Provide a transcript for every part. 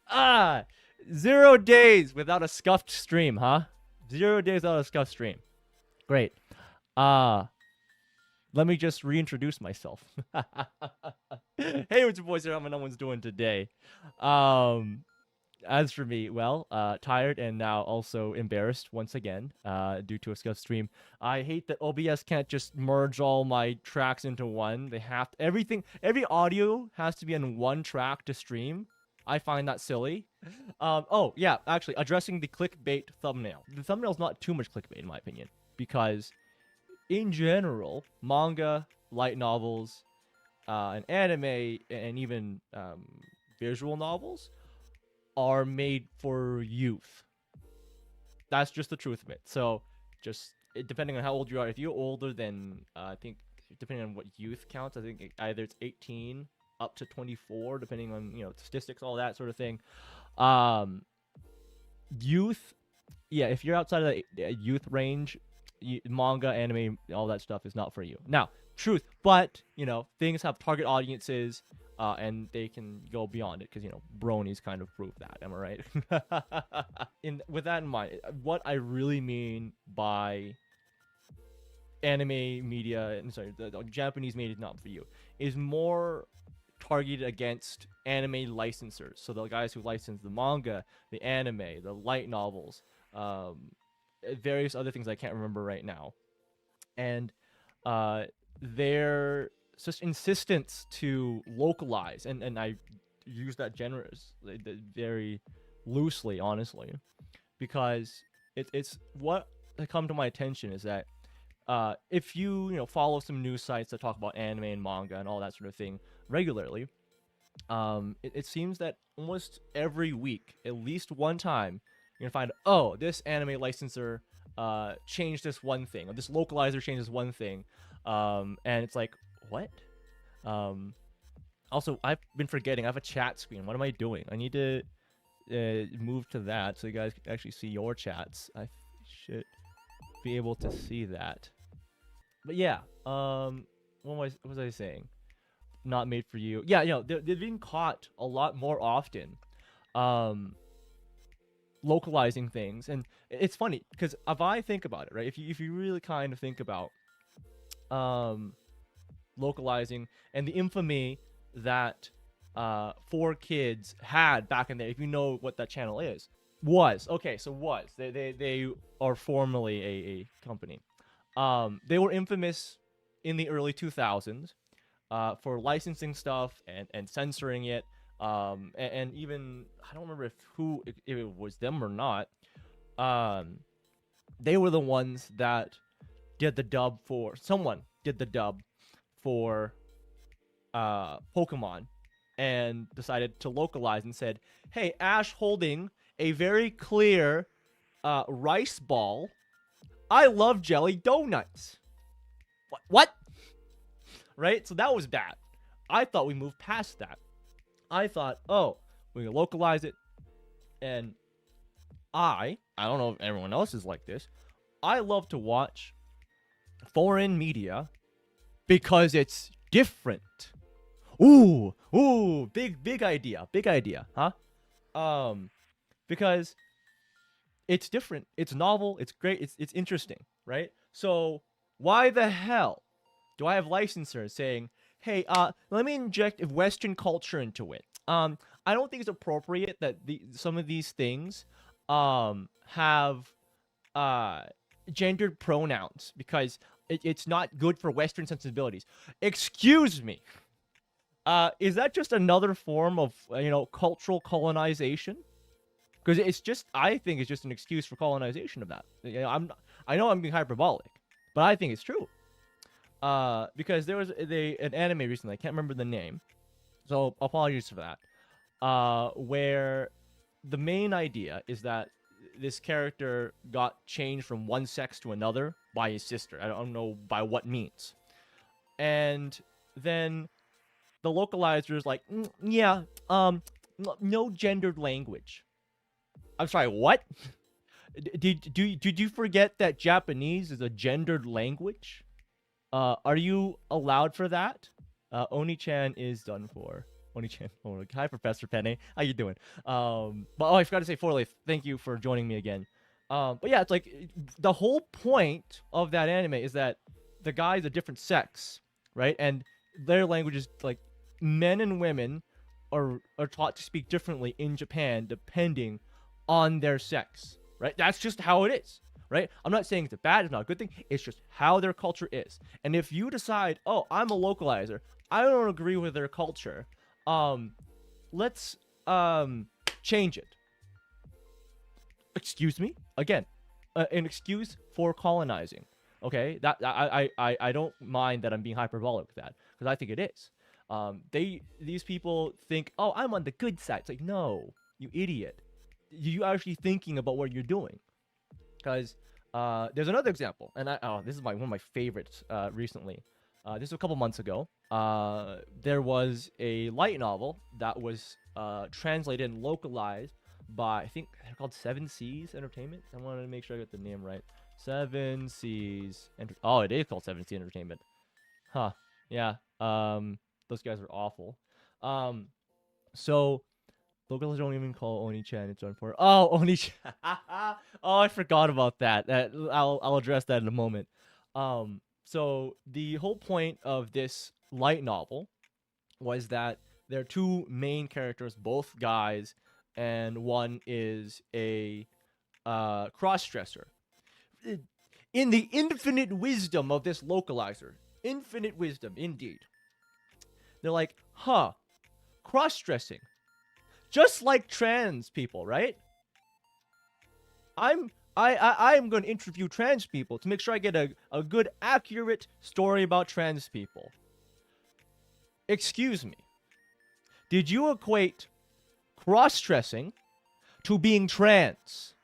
Ah, 0 days without a scuffed stream, huh? 0 days without a scuffed stream. Great. Uh, Let me just reintroduce myself. Hey, what's your boys here? How no one's doing today? Um, as for me, well, tired and now also embarrassed once again, due to a scuffed stream. I hate that OBS can't just merge all my tracks into one. They have everything. Every audio has to be in one track to stream. I find that silly. Oh yeah, actually, addressing the clickbait thumbnail. The thumbnail's not too much clickbait in my opinion, because in general, manga, light novels, and anime, and even visual novels are made for youth. That's just the truth of it. So, just depending on how old you are, if you're older than I think, depending on what youth counts, I think either it's 18 up to 24, depending on statistics, all that sort of thing. Um, Youth, yeah, if you're outside of the youth range, manga, anime, all that stuff is not for you. Now, truth, but things have target audiences, and they can go beyond it because bronies kind of prove that. Am I right? With that in mind, what I really mean by anime media, sorry, the Japanese media is not for you, is more targeted against anime licensors. So the guys who license the manga, the anime, the light novels, various other things I can't remember right now, and their just insistence to localize, and I use that very loosely, honestly, because it's what come to my attention is that if you follow some news sites that talk about anime and manga and all that sort of thing regularly, it seems that almost every week, at least one time, you're gonna find, oh, this anime licensor changed this one thing, or this localizer changed this one thing, and it's like, what? Also, I've been forgetting. I have a chat screen. What am I doing? I need to move to that so you guys can actually see your chats. I should be able to see that. But yeah, what was I saying? Not made for you. Yeah, they're being caught a lot more often, localizing things, and it's funny because if I think about it, right? If you really kind of think about localizing and the infamy that 4Kids had back in there, if you know what that channel is, they are formerly a company. They were infamous in the early 2000s for licensing stuff and censoring it, and even I don't remember if it was them or not. They were the ones that did the dub for someone did the dub for Pokemon, and decided to localize and said, "Hey, Ash holding a very clear rice ball. I love jelly donuts." What? Right? So that was bad. I thought we moved past that. I thought, oh, we can localize it, and I don't know if everyone else is like this. I love to watch foreign media because it's different. Ooh, big idea, huh? Because it's different, it's novel, it's great, it's interesting, right? So why the hell do I have licensors saying, hey, let me inject Western culture into it? I don't think it's appropriate that some of these things have gendered pronouns because it's not good for Western sensibilities. Excuse me. Is that just another form of cultural colonization? Because I think it's just an excuse for colonization of that. I know I'm being hyperbolic, but I think it's true. Because there was an anime recently, I can't remember the name, so apologies for that. Where the main idea is that this character got changed from one sex to another by his sister. I don't know by what means. And then the localizer is like, yeah, no gendered language. I'm sorry, what? Did you forget that Japanese is a gendered language? Are you allowed for that? Oni-chan is done for. Oni-chan. Oh, hi, Professor Penne. How you doing? But I forgot to say, Forleaf, thank you for joining me again. But yeah, it's like the whole point of that anime is that the guy's a different sex, right? And their language is like men and women are taught to speak differently in Japan depending on their sex, right? That's just how it is, right? I'm not saying it's a bad, it's not a good thing. It's just how their culture is. And if you decide, oh, I'm a localizer, I don't agree with their culture, let's change it. Excuse me? Again, an excuse for colonizing. Okay, that I don't mind that I'm being hyperbolic with that because I think it is. These people think, oh, I'm on the good side. It's like, no, you idiot. You actually thinking about what you're doing. Because there's another example, and this is one of my favorites recently. This was a couple months ago. There was a light novel that was translated and localized by, I think they're called Seven Seas Entertainment. I wanted to make sure I got the name right. Seven Seas. Oh, it is called Seven Seas Entertainment. Huh. Yeah. Those guys are awful. So locals don't even call Oni-chan. It's for Oni-chan. Oh, I forgot about that. I'll address that in a moment. So the whole point of this light novel was that there are two main characters, both guys, and one is a cross-dresser. In the infinite wisdom of this localizer, infinite wisdom indeed, they're like, huh, cross-dressing, just like trans people, right? I'm going to interview trans people to make sure I get a good, accurate story about trans people. Excuse me. Did you equate cross-dressing to being trans?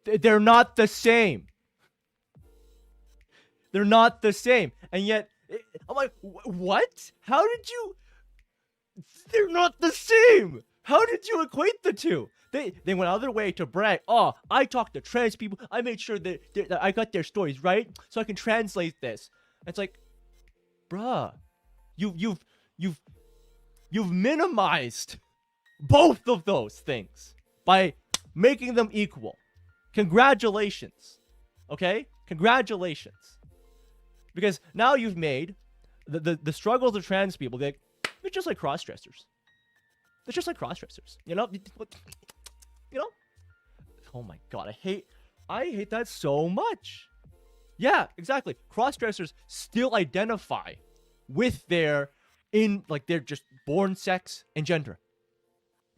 They're not the same. They're not the same. And yet, I'm like, what? How did you... They're not the same. How did you equate the two? They went out of their way to brag. Oh, I talked to trans people. I made sure that I got their stories right, so I can translate this. It's like, bruh, you've minimized both of those things by making them equal. Congratulations. Okay? Congratulations. Because now you've made the struggles of trans people, they're just like cross-dressers. They're just like cross-dressers. You know? You know? Oh my god, I hate that so much. Yeah, exactly. Cross-dressers still identify with their just born sex and gender.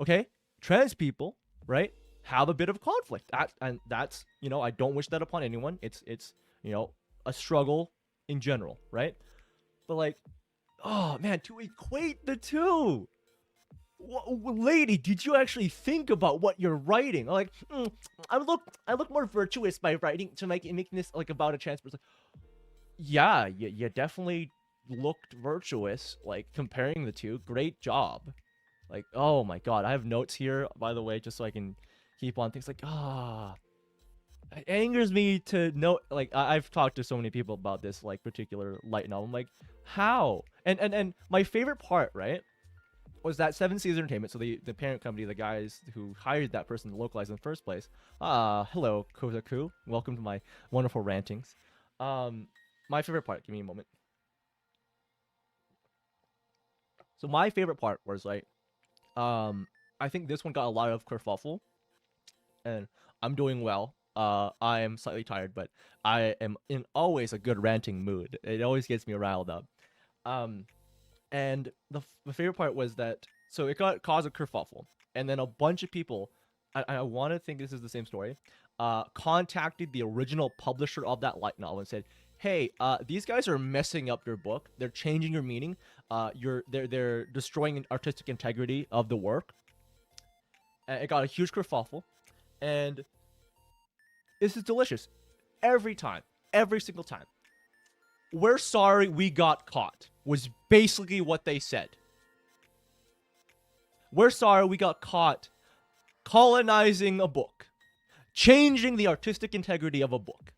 Okay? Trans people, right, have a bit of conflict. And that's, you know, I don't wish that upon anyone. It's you know, a struggle in general, right? But like, oh man, to equate the two. Lady, did you actually think about what you're writing? Like, I look more virtuous by writing to making this like about a trans person. Yeah, you definitely looked virtuous, like comparing the two. Great job. Like, oh my god, I have notes here, by the way, just so I can keep on things like, it angers me to know, like, I've talked to so many people about this, like, particular light novel. I'm like, how? And my favorite part, right, was that Seven Seas Entertainment, so the parent company, the guys who hired that person to localize in the first place. Hello, Kozaku. Welcome to my wonderful rantings. My favorite part, give me a moment. So my favorite part was, like, I think this one got a lot of kerfuffle, and I'm doing well. I am slightly tired, but I am in always a good ranting mood. It always gets me riled up. And the favorite part was that, so it caused a kerfuffle, and then a bunch of people, I want to think this is the same story, contacted the original publisher of that light novel and said, hey, these guys are messing up your book. They're changing your meaning. They're destroying artistic integrity of the work. And it got a huge kerfuffle, and this is delicious. Every time, every single time. We're sorry we got caught, was basically what they said. We're sorry we got caught colonizing a book. Changing the artistic integrity of a book.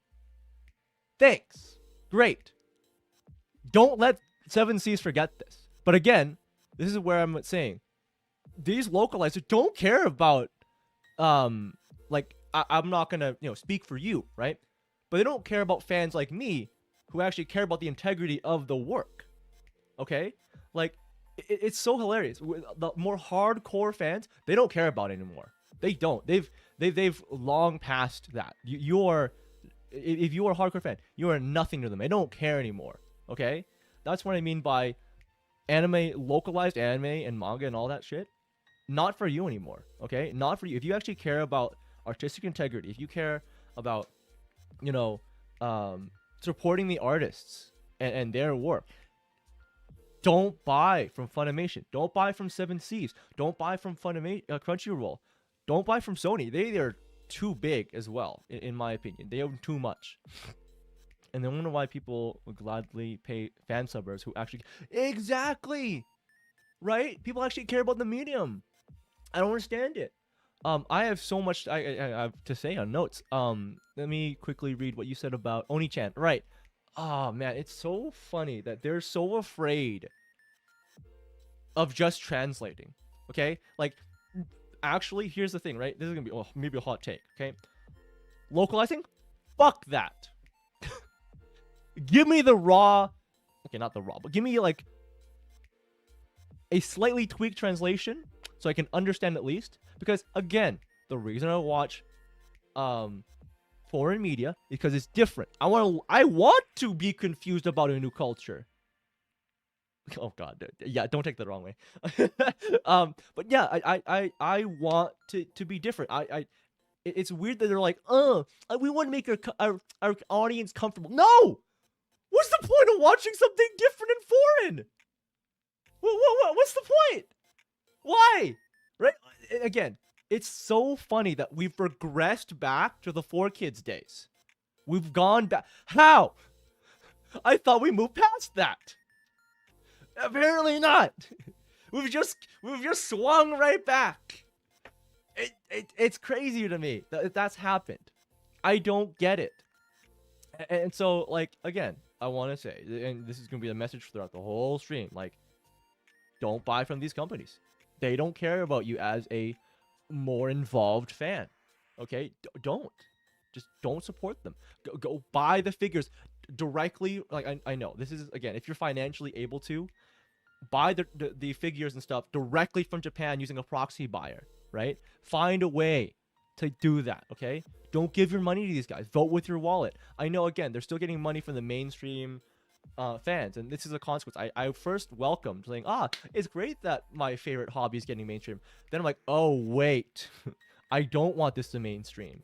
Thanks. Great. Don't let Seven Seas forget this. But again, this is where I'm saying these localizers don't care about like I'm not gonna speak for you, right? But they don't care about fans like me who actually care about the integrity of the work. Okay, like it's so hilarious. The more hardcore fans, they don't care about it anymore. They don't. They've long passed that. You're if you are a hardcore fan, you are nothing to them. They don't care anymore. Okay, that's what I mean by anime, localized anime and manga and all that shit. Not for you anymore. Okay, not for you. If you actually care about artistic integrity, if you care about you know supporting the artists and their work, don't buy from Funimation. Don't buy from Seven Seas. Don't buy from Crunchyroll. Don't buy from Sony. They're too big as well, in my opinion. They own too much. And I wonder why people would gladly pay fan subbers who actually exactly right. People actually care about the medium. I don't understand it. I have so much I have to say on notes. Let me quickly read what you said about Oni-chan. Right. Oh man, it's so funny that they're so afraid of just translating. Okay, like actually, here's the thing, right? This is gonna be maybe a hot take. Okay, localizing, fuck that. Give me the raw. Okay, not the raw, but give me like a slightly tweaked translation so I can understand at least. Because again, the reason I watch foreign media is because it's different. I want to be confused about a new culture. Oh god, yeah, don't take that the wrong way. But yeah, I want to be different. It's weird that they're like, we want to make our audience comfortable. No, what's the point of watching something different and foreign? What's the point? Why? Right? Again, it's so funny that we've regressed back to the 4Kids days. We've gone back. How? I thought we moved past that. Apparently not. We've just swung right back. It's crazy to me that that's happened. I don't get it. And so, like, again, I want to say, and this is going to be the message throughout the whole stream, like, don't buy from these companies. They don't care about you as a more involved fan. Okay? Don't. Just don't support them. Go buy the figures directly. Like, I know, this is, again, if you're financially able to, buy the figures and stuff directly from Japan using a proxy buyer, right? Find a way to do that, okay? Don't give your money to these guys. Vote with your wallet. I know, again, they're still getting money from the mainstream fans, and this is a consequence. I first welcomed saying, it's great that my favorite hobby is getting mainstream. Then I'm like, oh, wait. I don't want this to mainstream.